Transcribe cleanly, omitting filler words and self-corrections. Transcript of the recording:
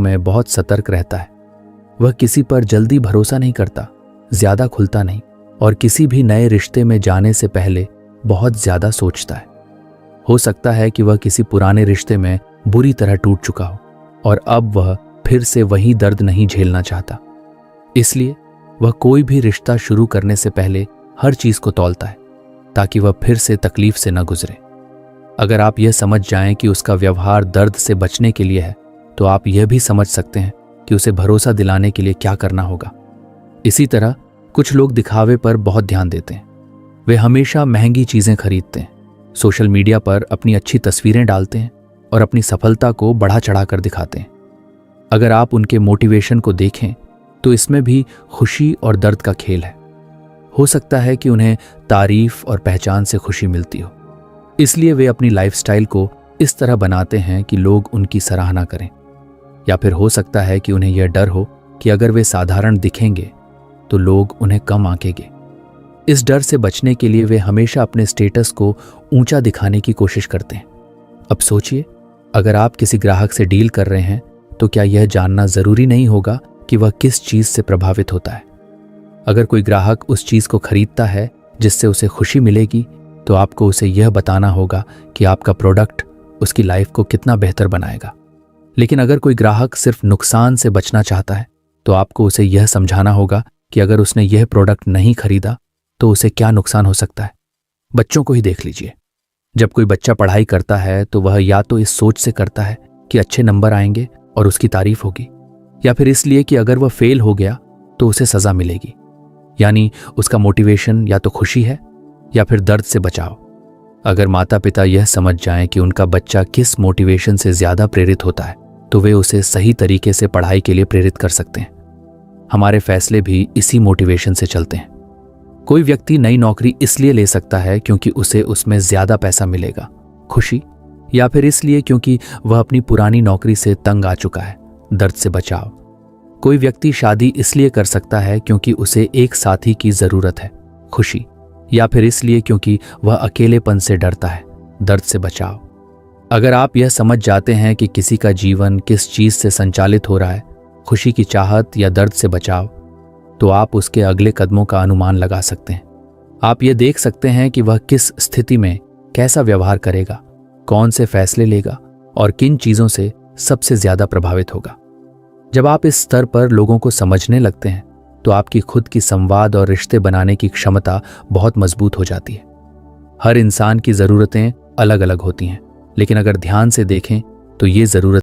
में बहुत सतर्क रहता है। वह किसी पर जल्दी भरोसा नहीं करता, ज्यादा खुलता नहीं और किसी भी नए रिश्ते में जाने से पहले बहुत ज्यादा सोचता है। हो सकता है कि वह किसी पुराने रिश्ते में बुरी तरह टूट चुका हो और अब वह फिर से वही दर्द नहीं झेलना चाहता। इसलिए वह कोई भी रिश्ता शुरू करने से पहले हर चीज को तौलता है ताकि वह फिर से तकलीफ से न गुजरे। अगर आप यह समझ जाएं कि उसका व्यवहार दर्द से बचने के लिए है, तो आप यह भी समझ सकते हैं कि उसे भरोसा दिलाने के लिए क्या करना होगा। इसी तरह कुछ लोग दिखावे पर बहुत ध्यान देते हैं। वे हमेशा महंगी चीजें खरीदते हैं, सोशल मीडिया पर अपनी अच्छी तस्वीरें डालते हैं और अपनी सफलता को बढ़ा चढ़ाकर दिखाते हैं। अगर आप उनके मोटिवेशन को देखें तो इसमें भी खुशी और दर्द का खेल है। हो सकता है कि उन्हें तारीफ और पहचान से खुशी मिलती हो, इसलिए वे अपनी लाइफस्टाइल को इस तरह बनाते हैं कि लोग उनकी सराहना करें। या फिर हो सकता है कि उन्हें यह डर हो कि अगर वे साधारण दिखेंगे तो लोग उन्हें कम आंकेंगे। इस डर से बचने के लिए वे हमेशा अपने स्टेटस को ऊंचा दिखाने की कोशिश करते हैं। अब सोचिए, अगर आप किसी ग्राहक से डील कर रहे हैं तो क्या यह जानना जरूरी नहीं होगा कि वह किस चीज से प्रभावित होता है। अगर कोई ग्राहक उस चीज को खरीदता है जिससे उसे खुशी मिलेगी, तो आपको उसे यह बताना होगा कि आपका प्रोडक्ट उसकी लाइफ को कितना बेहतर बनाएगा। लेकिन अगर कोई ग्राहक सिर्फ नुकसान से बचना चाहता है, तो आपको उसे यह समझाना होगा कि अगर उसने यह प्रोडक्ट नहीं खरीदा तो उसे क्या नुकसान हो सकता है। बच्चों को ही देख लीजिए। जब कोई बच्चा पढ़ाई करता है तो वह या तो इस सोच से करता है कि अच्छे नंबर आएंगे और उसकी तारीफ होगी, या फिर इसलिए कि अगर वह फेल हो गया तो उसे सजा मिलेगी। यानी उसका मोटिवेशन या तो खुशी है या फिर दर्द से बचाव। अगर माता पिता यह समझ जाएं कि उनका बच्चा किस मोटिवेशन से ज्यादा प्रेरित होता है, तो वे उसे सही तरीके से पढ़ाई के लिए प्रेरित कर सकते हैं। हमारे फैसले भी इसी मोटिवेशन से चलते हैं। कोई व्यक्ति नई नौकरी इसलिए ले सकता है क्योंकि उसे उसमें ज्यादा पैसा मिलेगा, खुशी, या फिर इसलिए क्योंकि वह अपनी पुरानी नौकरी से तंग आ चुका है, दर्द से बचाव। कोई व्यक्ति शादी इसलिए कर सकता है क्योंकि उसे एक साथी की जरूरत है, खुशी, या फिर इसलिए क्योंकि वह अकेलेपन से डरता है, दर्द से बचाव। अगर आप यह समझ जाते हैं कि किसी का जीवन किस चीज से संचालित हो रहा है, खुशी की चाहत या दर्द से बचाव, तो आप उसके अगले कदमों का अनुमान लगा सकते हैं। आप यह देख सकते हैं कि वह किस स्थिति में कैसा व्यवहार करेगा, कौन से फैसले लेगा और किन चीजों से सबसे ज्यादा प्रभावित होगा। जब आप इस स्तर पर लोगों को समझने लगते हैं तो आपकी खुद की संवाद और रिश्ते बनाने की क्षमता बहुत मजबूत हो जाती है। हर इंसान की जरूरतें अलग अलग होती हैं, लेकिन अगर ध्यान से देखें तो ये जरूरत